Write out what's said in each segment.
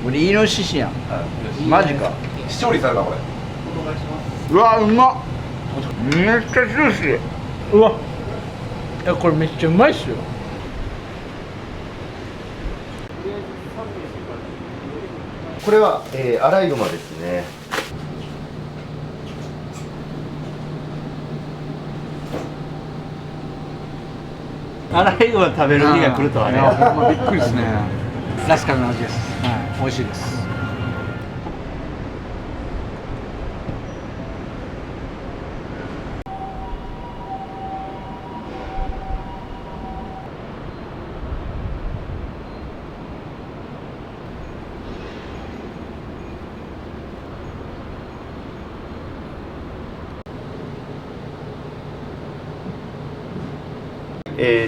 これイノシシやん。マジか。視聴率あるなこれ。うわうまっ。めっちゃジューシー。うわ、いやこれめっちゃうまいっすよ。これは、アライグマですね。アライグマ食べる日が来るとはね。いやほんまびっくりですね。ラスカルの味です。はい、美味しいです。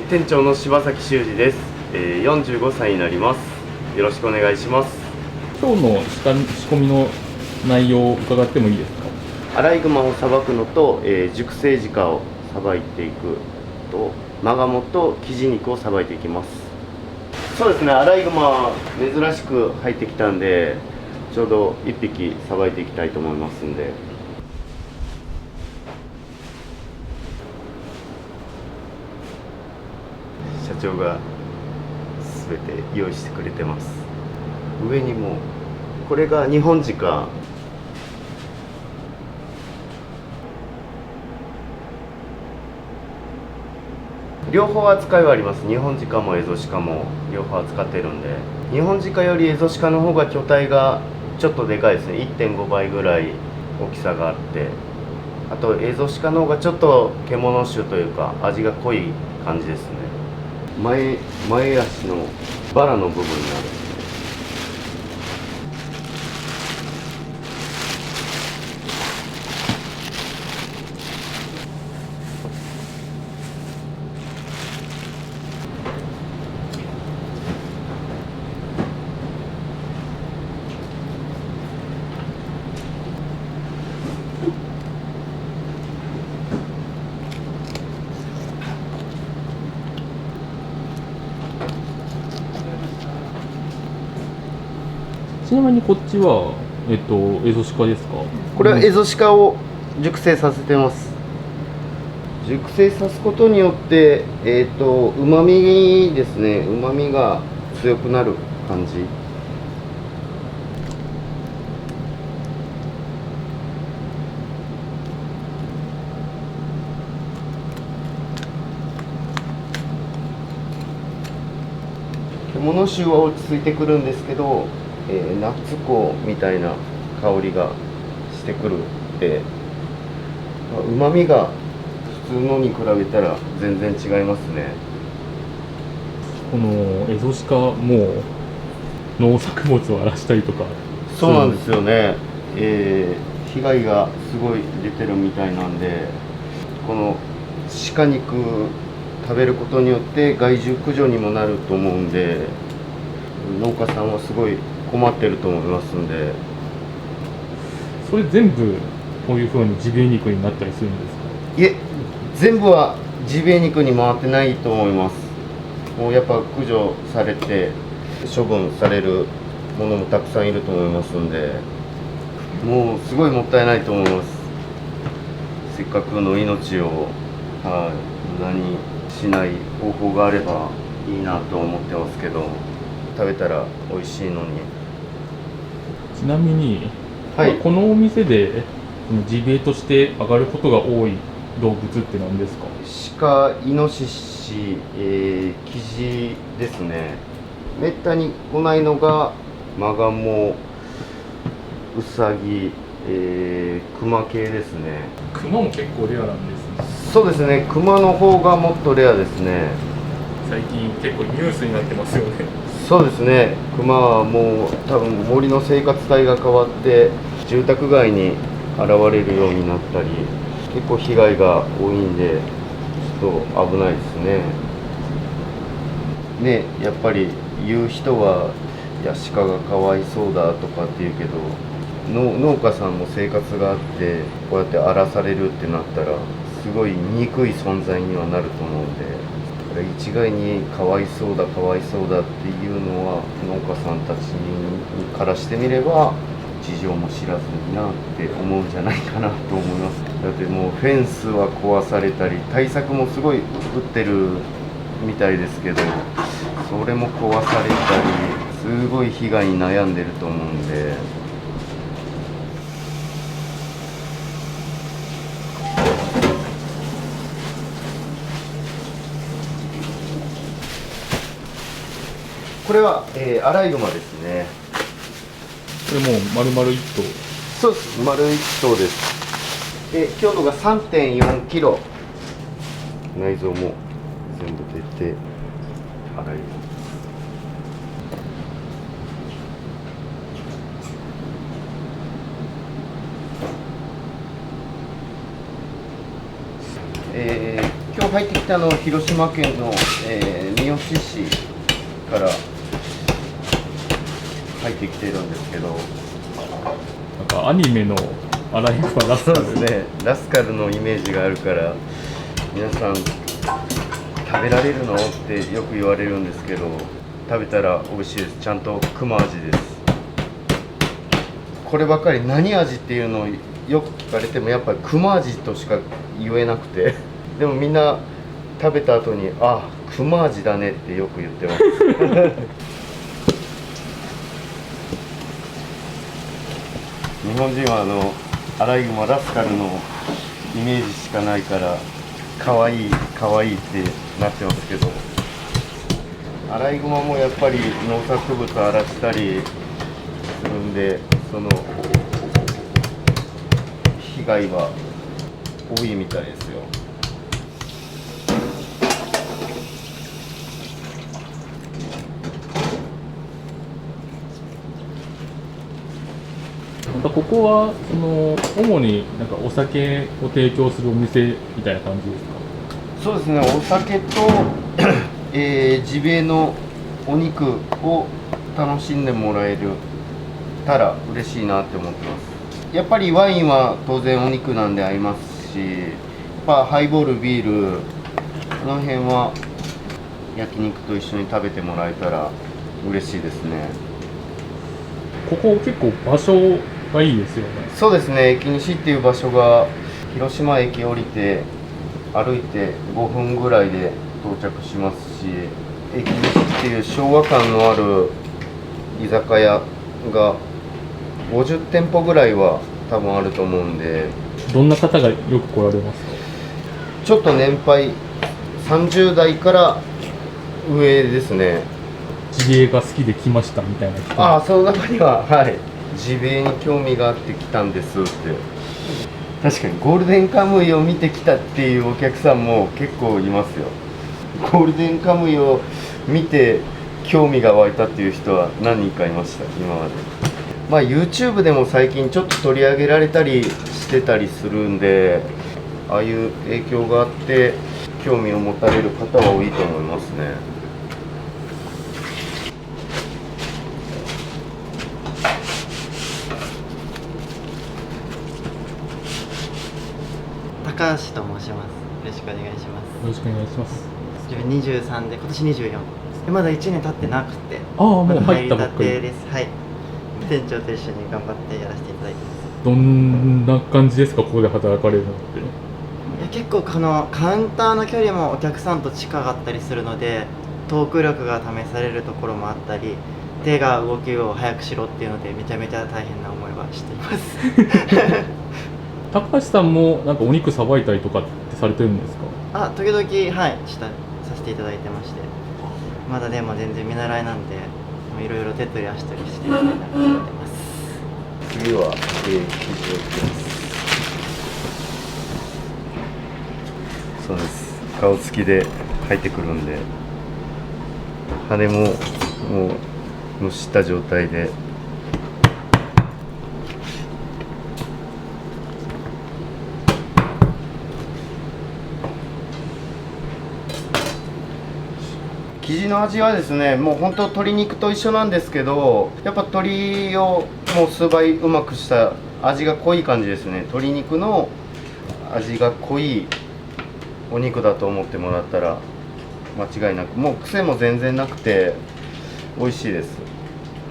店長の柴崎修二です。45歳になります。よろしくお願いします。今日の仕込みの内容を伺ってもいいですか？アライグマをさばくのと、熟成鹿をさばいていくと、マガモとキジ肉をさばいていきます。そうですね、アライグマ珍しく入ってきたんで、ちょうど1匹さばいていきたいと思いますんで。社長が全て用意してくれてます。上にもこれが日本鹿。両方扱いはあります。日本鹿もエゾ鹿も両方扱ってるんで、日本鹿よりエゾ鹿の方が巨体がちょっとでかいですね。 1.5 倍ぐらい大きさがあって、あとエゾ鹿の方がちょっと獣種というか味が濃い感じですね。前足のバラの部分になる。ちなみにこっちは、エゾシカですか？これはエゾシカを熟成させてます。熟成さすことによってうまみですね、うまみが強くなる感じ。獣臭は落ち着いてくるんですけど、ナッツ香みたいな香りがしてくるんで、うまみが普通のに比べたら全然違いますね。このエゾシカも農作物を荒らしたりとか。そうなんですよね。被害がすごい出てるみたいなんで、この鹿肉食べることによって害獣駆除にもなると思うんで、農家さんはすごい困ってると思いますんで。それ全部こういう風にジビエ肉になったりするんですか？いえ、全部はジビエ肉に回ってないと思います。もうやっぱ駆除されて処分されるものもたくさんいると思いますんで、もうすごいもったいないと思います。せっかくの命を無駄にしない方法があればいいなと思ってますけど、食べたら美味しいのに。ちなみに、はい、このお店でジビエとして上がることが多い動物って何ですか？鹿、イノシシ、キジですね。めったに来ないのがマガモ、ウサギ、クマ系ですね。クマも結構レアなんですね。そうですね、クマの方がもっとレアですね。最近結構ニュースになってますよね。そうですね、クマはもう多分森の生活態が変わって住宅街に現れるようになったり、結構被害が多いんでちょっと危ないですね。ね、やっぱり言う人はいや鹿がかわいそうだとかって言うけど、農家さんも生活があってこうやって荒らされるってなったらすごい醜い存在にはなると思うんで、これ一概にかわいそうだかわいそうだっていうのは農家さんたちからしてみれば事情も知らずになって思うんじゃないかなと思います。だってもうフェンスは壊されたり対策もすごい打ってるみたいですけど、それも壊されたりすごい被害に悩んでると思うんで。これは、アライグマですね。これもう丸々1頭。そうです、丸1頭です。強度が 3.4 キロ。内臓も全部出て、アライグマ。今日入ってきたのは広島県の、三次市から入ってきてるんですけど、なんかアニメのアライグマラスカル。そうですね、ラスカルのイメージがあるから皆さん食べられるのってよく言われるんですけど、食べたら美味しいです。ちゃんと熊味です。こればっかり何味っていうのをよく聞かれてもやっぱり熊味としか言えなくてでもみんな食べた後にあ、熊味だねってよく言ってます日本人はアライグマラスカルのイメージしかないから可愛い可愛いってなってますけど、アライグマもやっぱり農作物荒らしたりするんで、その被害は多いみたいですよ。またここは主になんかお酒を提供するお店みたいな感じですか？そうですね、お酒と、ジビエのお肉を楽しんでもらえるたら嬉しいなって思ってます。やっぱりワインは当然お肉なんで合いますし、やっぱハイボール、ビール、この辺は焼肉と一緒に食べてもらえたら嬉しいですね。ここ結構場所がいいですよね。そうですね、駅西っていう場所が広島駅降りて歩いて5分ぐらいで到着しますし、駅西っていう昭和感のある居酒屋が50店舗ぐらいは多分あると思うんで。どんな方がよく来られますか？ちょっと年配30代から上ですね。ジビエが好きで来ましたみたいな人。ああ、その中には、はい、ジビエに興味があって来たんですって。確かにゴールデンカムイを見てきたっていうお客さんも結構いますよ。ゴールデンカムイを見て興味が湧いたっていう人は何人かいました、今まで。まあ YouTube でも最近ちょっと取り上げられたりしてたりするんで、ああいう影響があって興味を持たれる方は多いと思いますね。高橋と申します。よろしくお願いします。よろしくお願いします。自分23で今年24で、まだ1年経ってなくて、ああ、もうまだ入ったばっかり。入りたてです。はい、店長と一緒に頑張ってやらせていただいてます。どんな感じですか、ここで働かれるのって？いや、結構このカウンターの距離もお客さんと近かったりするので、トーク力が試されるところもあったり、手が動きを早くしろっていうのでめちゃめちゃ大変な思いはしています高橋さんもなんかお肉さばいたりとかってされてるんですか？あ、時々、はい、させていただいてまして、まだでも全然見習いなんで、いろいろ手取り足取りしていきたいなと思ってます。次は、生地をいきます。そうです、顔つきで入ってくるんで、羽ももう蒸した状態で。生地の味はですね、もう本当鶏肉と一緒なんですけど、やっぱ鶏をもう数倍うまくした味が濃い感じですね。鶏肉の味が濃いお肉だと思ってもらったら間違いなく、もう癖も全然なくて美味しいです。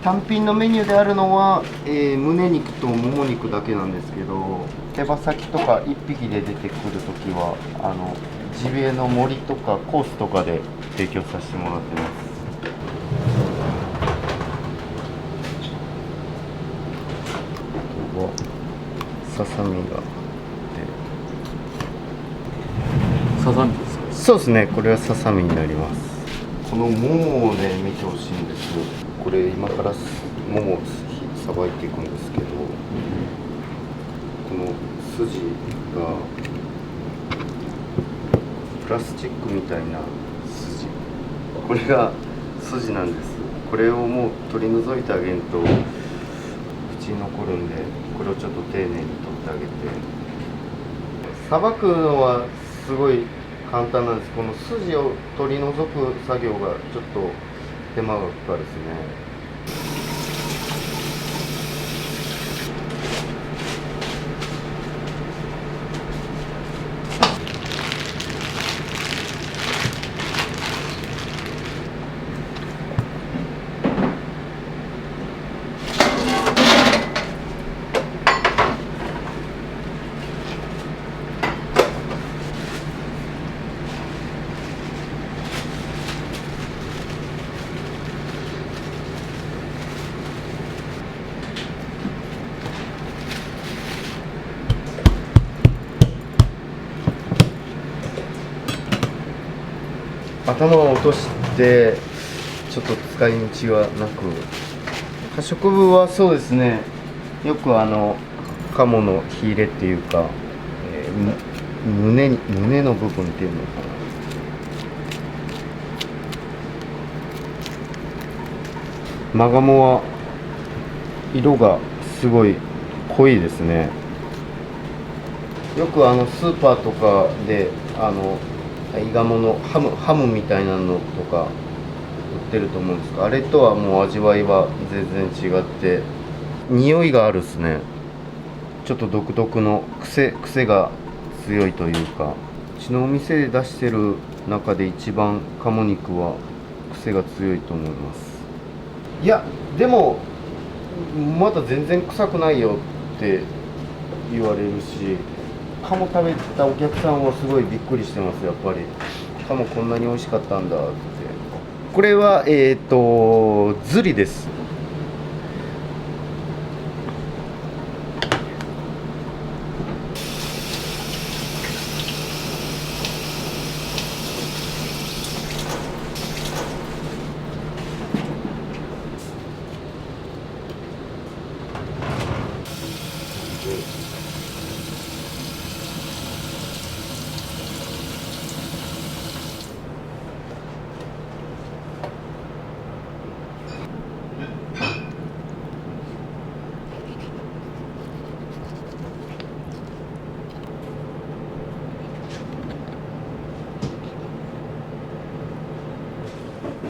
単品のメニューであるのは、胸肉ともも肉だけなんですけど、手羽先とか1匹で出てくるときはジビエの盛りとかコースとかで提供させてもらってます。ささみがサザンですか？そうですね、これはささみになります。このももをね見てほしいんです。これ今からももをさばいていくんですけど、この筋がプラスチックみたいな筋、これが筋なんです。これをもう取り除いてあげると口に残るんで、これをちょっと丁寧に取ってあげて、さばくのはすごい簡単なんです。この筋を取り除く作業がちょっと手間がかかるですね。頭を落としてちょっと使い道がなく、可食部はそうですね、よく鴨の火入れっていうか、胸の部分っていうのかな、マガモは色がすごい濃いですね。よくスーパーとかでイガモのハムみたいなのとか売ってると思うんですが、あれとはもう味わいは全然違って、匂いがあるですね。ちょっと独特の癖が強いというか、うちのお店で出してる中で一番鴨肉は癖が強いと思います。いやでもまだ全然臭くないよって言われるし、鴨食べたお客さんはすごいびっくりしてます。やっぱり鴨こんなに美味しかったんだって。これはズリです。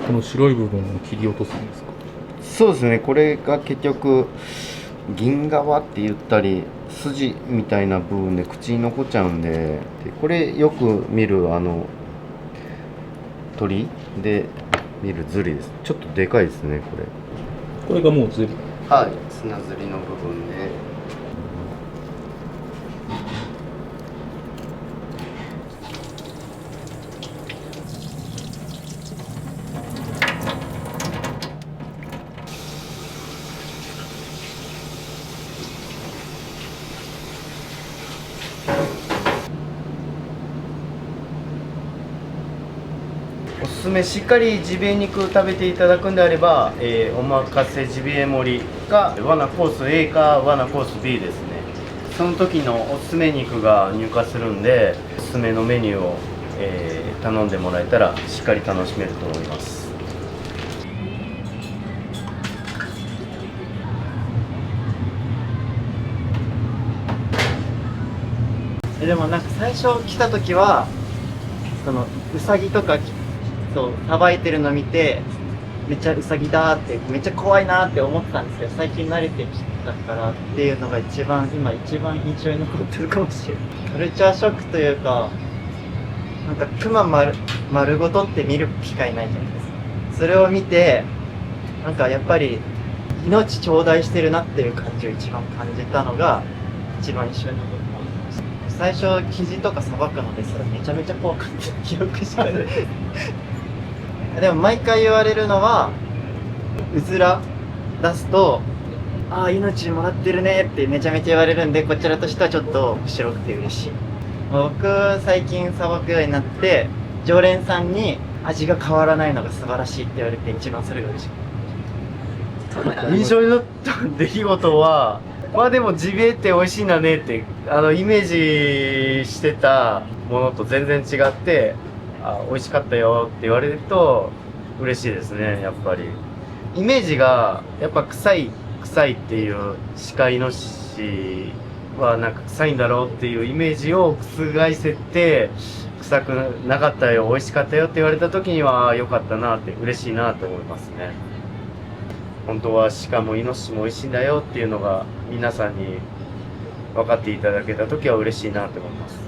この白い部分を切り落とすんですか？そうですね、これが結局銀皮って言ったり筋みたいな部分で口に残っちゃうんで、これよく見る鳥で見るズリです。ちょっとでかいですね、これ。これがもうズリ？はい、砂ずりの部分で。おすすめ、しっかりジビエ肉食べていただくんであれば、おまかせジビエ盛りか罠コース A か罠コース B ですね。その時のおすすめ肉が入荷するんで、おすすめのメニューを、頼んでもらえたらしっかり楽しめると思います。でもなんか最初来た時はそのウサギとかさばいてるの見て、めっちゃウサギだってめっちゃ怖いなって思ってたんですけど、最近慣れてきたからっていうのが今一番印象に残ってるかもしれない。カルチャーショックというか、なんかクマ丸ごとって見る機会ないじゃないですか。それを見てなんかやっぱり命頂戴してるなっていう感じを一番感じたのが一番印象に残ってます。最初生地とかさばくのでそれめちゃめちゃ怖かった記憶しかないでも毎回言われるのはうずら出すとああ命もらってるねってめちゃめちゃ言われるんで、こちらとしてはちょっと面白くて嬉しい。僕最近さばくようになって常連さんに味が変わらないのが素晴らしいって言われて一番それが嬉しい。印象に残った出来事は、まあでもジビエって美味しいんだねってイメージしてたものと全然違って、美味しかったよって言われると嬉しいですね。やっぱりイメージがやっぱ臭いっていう鹿イノシシはなんか臭いんだろうっていうイメージを覆せて、臭くなかったよ美味しかったよって言われた時には良かったなって嬉しいなと思いますね。本当は鹿もイノシシも美味しいんだよっていうのが皆さんに分かっていただけた時は嬉しいなと思います。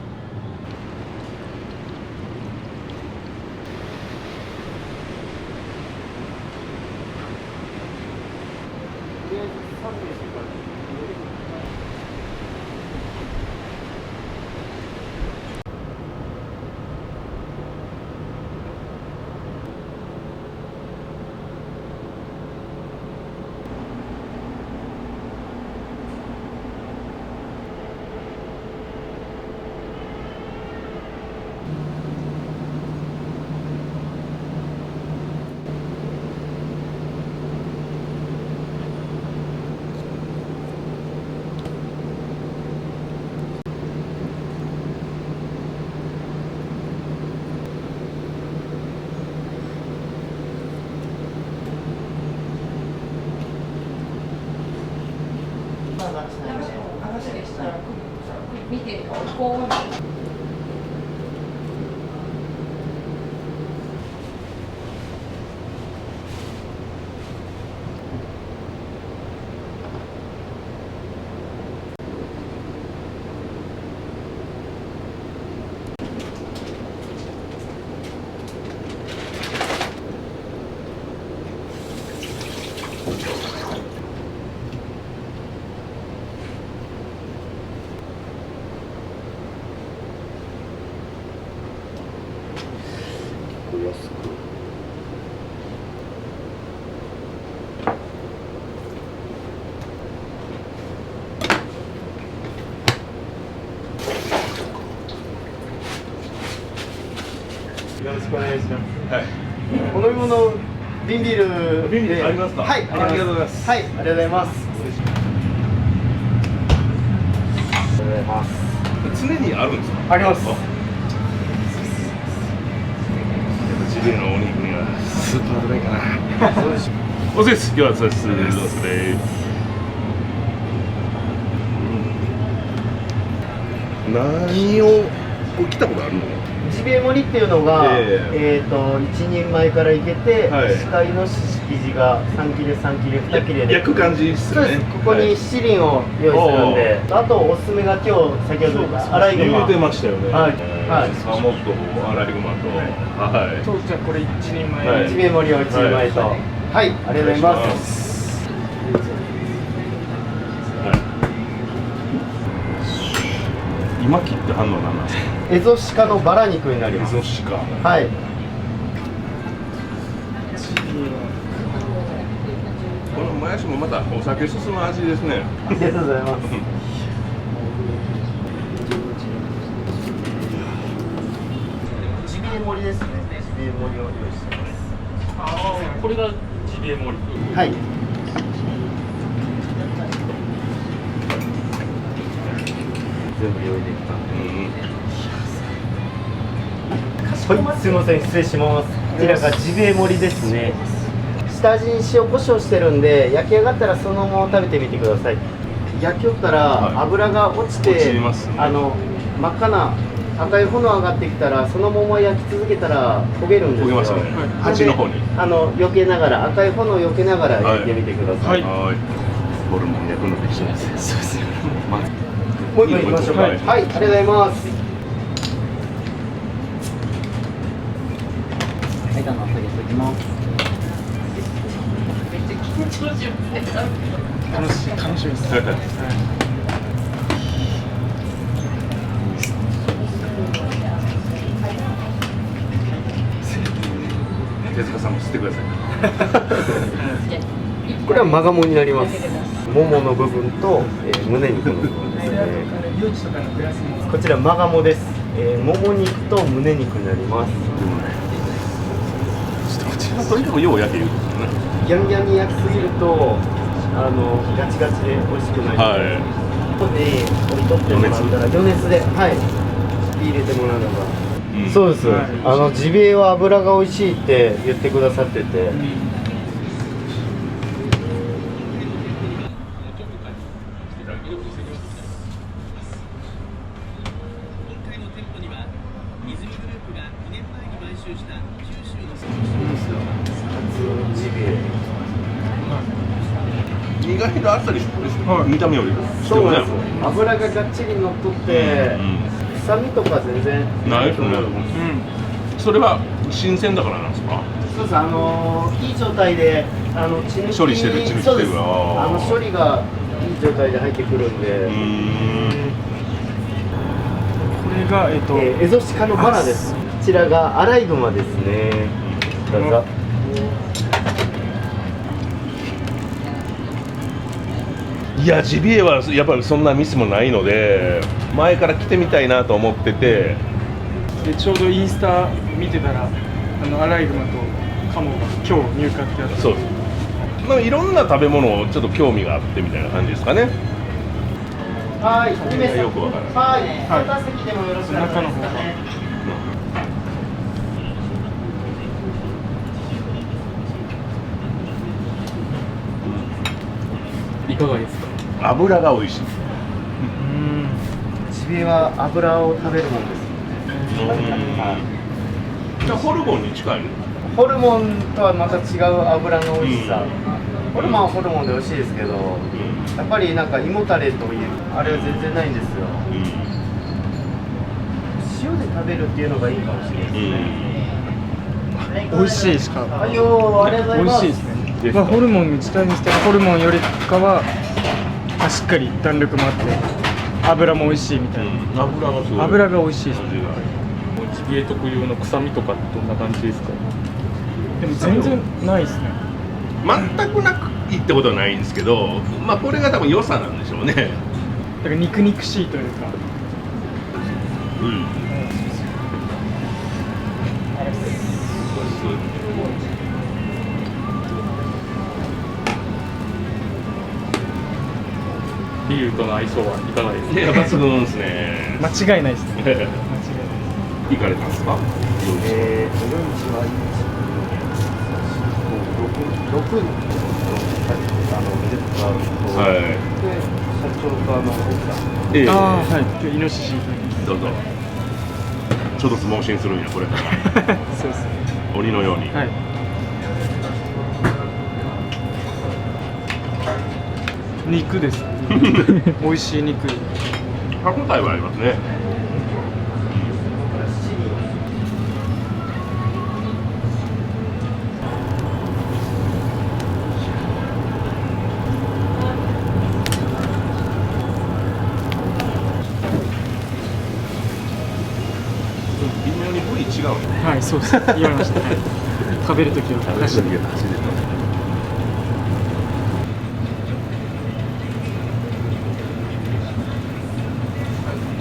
見てこう。よろしくお願いします。はい。お飲み物瓶ビール瓶ビールありますか？はい、ありがとうございます。はい、ありがとうございます。ありがとうございます。常にあるんですか？あります。ジビエのお肉にはスーパードライかな。そうです。お疲れです。今日はそうです。どうですね。何を来たことあるの？ジビエ盛りっていうのが、1人前からいけて、鹿イノシシ生地が3切れ3切れ2切れで焼く感じですよね。ここに七輪を用意するんで、あとおすすめが今日先ほど言ったアライグマ。言うてましたよね。はい。サーモンとアライグマと。はい。そうじゃあこれ1人前。ジビエ盛りを1人前と。はい、ありがとうございます。今切ってはんのは何なんですか？エゾシカのバラ肉になります。エゾシカ。はい。このもやしもまたお酒進む味ですね。ありがとうございます。ジビエ盛りですね。ジビエ盛りを用意してます。これがジビエ盛り。はい。全部用意できたんで。はい、すみません、失礼します。こちらがジビエ盛りですね。下味に塩コショウしてるんで、焼き上がったらそのまま食べてみてください。焼きよったら油が落ちて、落ちますね。真っ赤な赤い炎上がってきたら、そのまま焼き続けたら焦げるんですよ。焦げますよね。端の方に。避けながら、赤い炎を避けながら焼いてみてください。はい。ホルモン焼くのできてます。そうですね。もう一個いきましょうか。はい、ありがとうございます。間の下げておきます。めっちゃ緊張しますね。楽しみです。手塚さんも吸ってください。これはマガモになります。ももの部分と、胸肉の部分ですね。こちらマガモです。もも肉と胸肉になります。とにかくよう焼ける。ギャンギャンに焼きすぎるとガチガチで美味しくないので、はい。ここで置いとってもらったら余熱で、はい、入れてもらえれば。そうです。ジビエは油が美味しいって言ってくださってて。意外とあっさりしてるし、見た目より。そうなんですよ。油ががっちり乗っとって、臭みとか全然ないですね。それは新鮮だからなんですか。そうです。いい状態で血抜き処理してる血抜きしてる。そうです。処理がいい状態で入ってくるんで。これがエゾシカのバラです。こちらがアライグマですね。どうぞ。いや、ジビエはやっぱりそんなミスもないので、前から来てみたいなと思ってて。でちょうどインスタ見てたらアライグマとカモが今日入荷ってやつ。そうです。まあいろんな食べ物をちょっと興味があってみたいな感じですかね。はい。よくわからない。はい。片席でもよろしくお願いしますね。いかがですか？油が美味しい。ジビエは油を食べるもんです。じゃあホルモンに近いの？ホルモンとはまた違う油の美味しさ。ホルモンはホルモンで美味しいですけど、やっぱりなんか胃もたれというあれは全然ないんですよ。塩で食べるっていうのがいいかもしれないですね。美味しいですか。ありがとうござい美ます。味しいですね。まあホルモン自体にしてはホルモンよりかはしっかり弾力もあって油も美味しいみたいな。油がすごい。油が美味しいです。ジビエ特有の臭みとかどんな感じですか？でも全然ないですね。全くなくいいってことはないんですけど、まあこれが多分良さなんでしょうね。だから肉々しいというか。ビールとの相性はいかがですか？いや、抜群ですね。間違いないですね。間違いない。行かれたんですか？夜市は6のデスクがあると、はい。で社長と奥さん。ええ。ああはい。今日イノシシ。どうぞ。ちょっと盲信するんやこれから。そうですね。鬼のように。はい。肉です。美味しい肉。歯応えはありますね。微妙に部位違うね。はい、そうです。言われました。はい、食べるときは食べる時が走れた。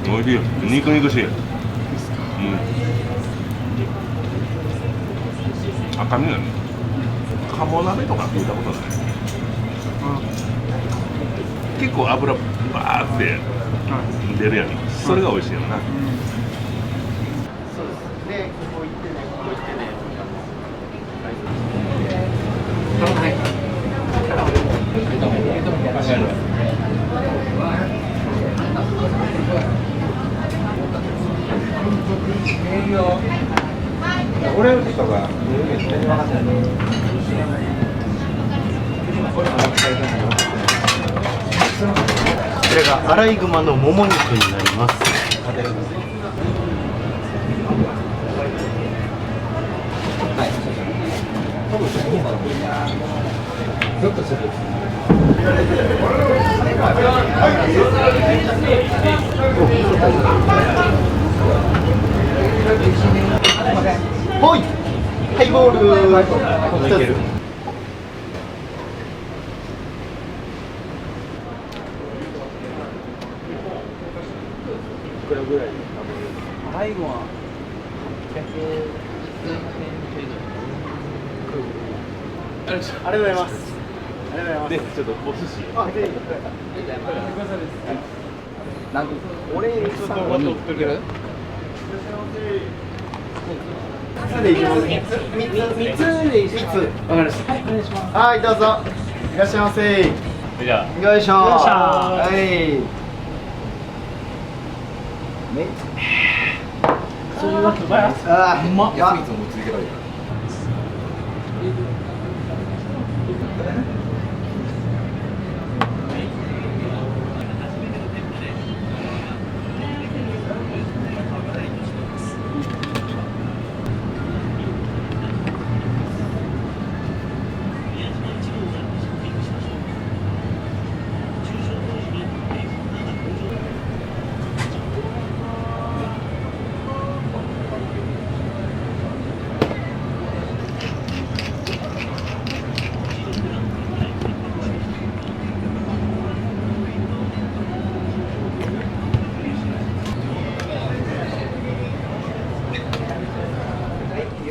おいしい。肉々しい。赤身なの。鴨鍋とか食ったことない。結構油バーって出るやん。それが美味しいよな。そうです。で、ここ行ってね、ここ行ってね。これがアライグマのもも肉になります。はい。ほいハイボール1つ。最後はありがとうございます。ありがとうございます。ちょっとお寿司。あ、ぜひ。なんか俺ちょっと待ってくれ。3つでいきます。3つでいいですか。わかりました。はい、お願いします。はい、どうぞ。いらっしゃいませ。じゃあ。よいしょ。よいしょはい。そういうわけじゃないですか。あー、うまっ。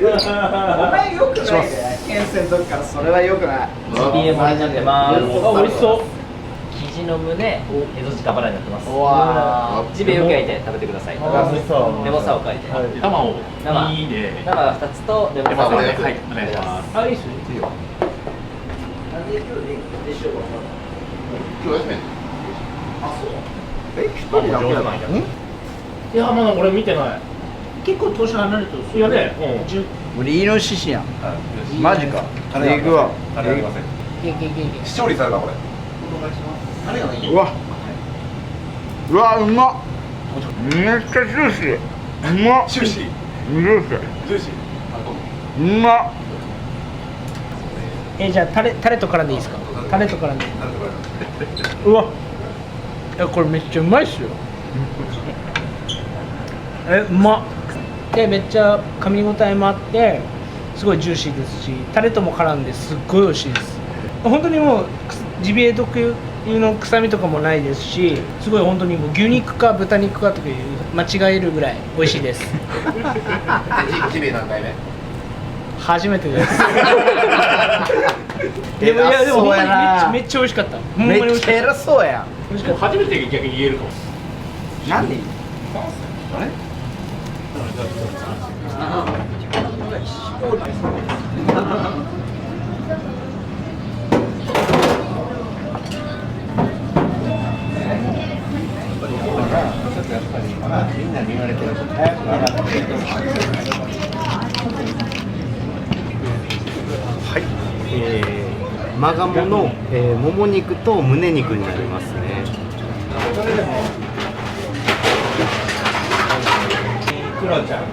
お前よくないね。県選の時からそれはよくない。ジビエ盛りになってます。あ、美味しそう。生地の胸、エゾジカバラになってます。うわジビエを焼いて食べてください。美味しそうレモンサワーを書いて。玉を生2で。生2つとレモンサワーを書いて。はい、お願いします。あ、いいっすね。え、一人だけやない。いや、まだ俺見てない。結構年離れてる。いやね、俺イノシシやん。マジか。行くわ。視聴率あるなこれ。うわ。うわ、うまっ。めっちゃジューシー。うまっ。終始ジューシー。重視。うまっ。じゃあタレと絡んでいいですか。タレと絡んで。うわ。いや、これめっちゃうまいっすよ。うまっ。で、めっちゃ噛み応えもあってすごいジューシーですし、タレとも絡んですっごい美味しいです。本当にもうジビエ特有の臭みとかもないですし、すごい本当にもう牛肉か豚肉かとかいう間違えるぐらい美味しいです。ジビエ何回目？初めてです。でもいや、でもほんまにめっちゃ美味しかった。ほんまに美味しかった。偉そうやん。美味しかった。初めて逆に言えるかも。なんで？マガモの、もも肉と胸肉になりますね。クロちゃん。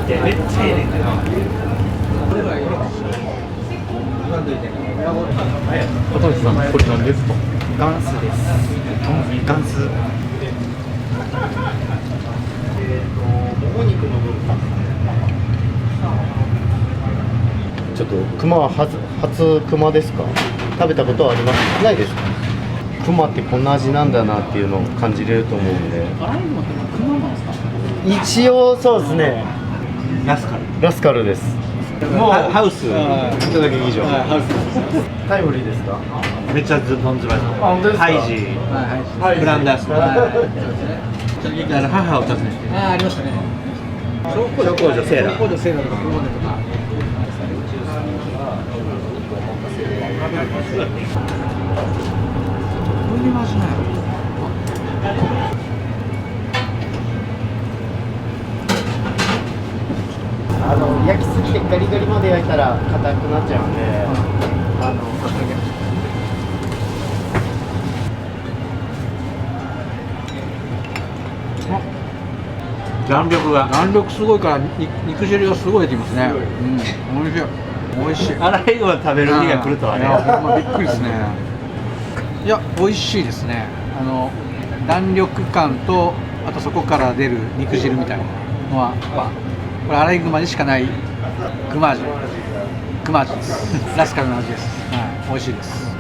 めっちゃいいねんけど。小谷さん、これ何ですか？ガンスです。ガンス。もも肉の部分。ちょっと熊は初熊ですか？食べたことはあります？ないですか？熊ってこんな味なんだなっていうのを感じれると思うんで。一応そうですね。ラスカルです。もうハウス。いただき以上。タイムリーですか？めっちゃずっとんずばです。本当ですか？ハイジ。ブランダース。母を訪ねて。ありましたね。小工場セーラー。小工場セーラーとかここまでとか。こんな味ない。焼きすぎてガリガリまで焼いたら硬くなっちゃうんで、弾力すごいから肉汁がすごい出てきますね。うん、美味しい。美味しい。アライグマ食べる日が来るとはね。びっくりですね。いや、美味しいですね。弾力感とあとそこから出る肉汁みたいなのは、これアライグマにしかないグマ味ですラスカルの味です、はい、美味しいです。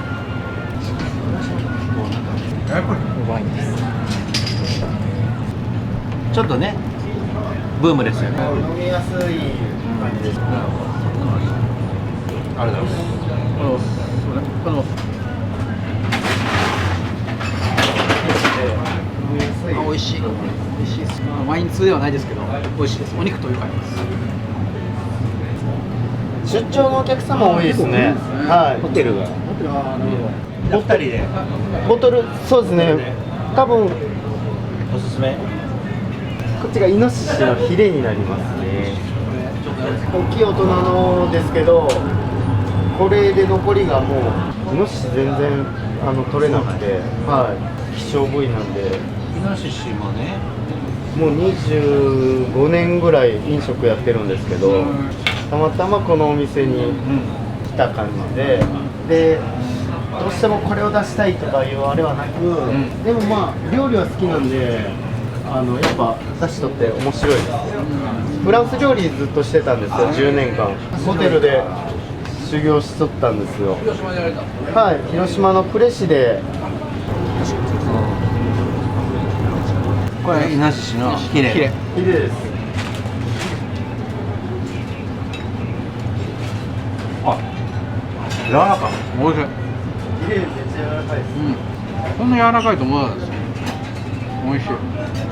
ワインです。ちょっとねブームですよね。飲みやすい感じです。ありがとうございます。美味しい。美味しいです。ワイン通ではないですけど、美味しいです。お肉という感じです。出張のお客様多いですね。はい。ホテルが。お二人で。ボトル、そうですね。多分おすすめ。こっちがイノシシのヒレになりますね。大きい大人のですけど、これで残りがもうイノシシ全然取れなくて、はい。希少部位なんで。イノシシもね。もう25年ぐらい飲食やってるんですけど、たまたまこのお店に来た感じで、でどうしてもこれを出したいとかいうあれはなく、でもまあ料理は好きなんで、やっぱ出しとって面白いです。フランス料理ずっとしてたんですよ、10年間。ホテルで修行しとったんですよ。はい、広島の呉市で。これイノシシのヒレ。ヒレです。あ、柔らかい。美味しい。ヒレめっちゃ柔らかいです。こんな柔らかいと思わなかったです。美味しい。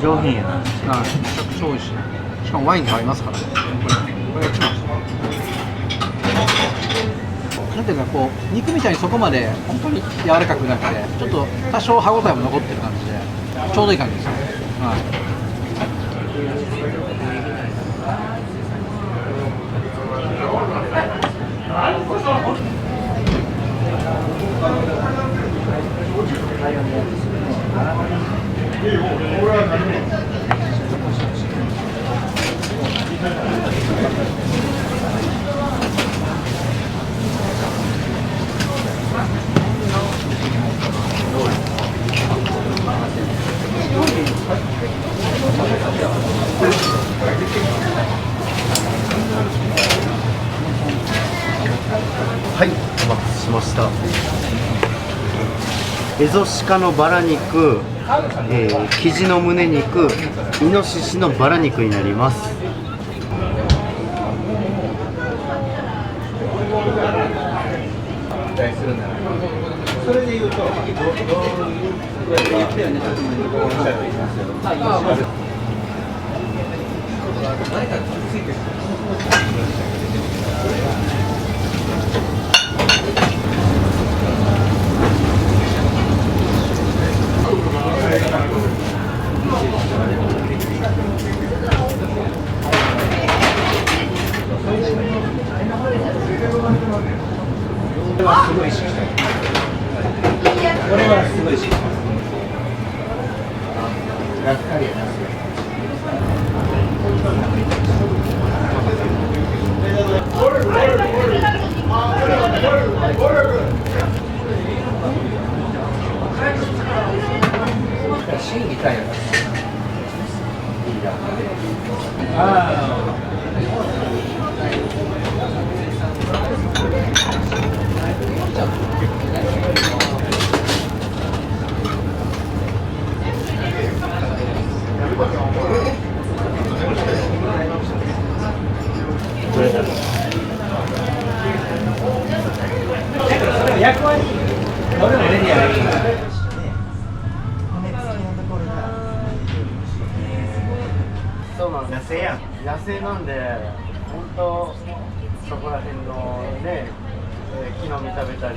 上品やな。はい、めちゃくちゃ美味しい。しかもワインと合いますからね。これが一番。なんていうかこう肉みたいにそこまで本当に柔らかくなくて、ちょっと多少歯ごたえも残ってる感じで、ちょうどいい感じですね。はい。はい、お待たせしました。エゾシカのバラ肉、キジの胸肉、イノシシのバラ肉になります。それでいうと、役割俺もレディやね。そうなんです。野生なんで、本当そこら辺のね、木の実食べたり。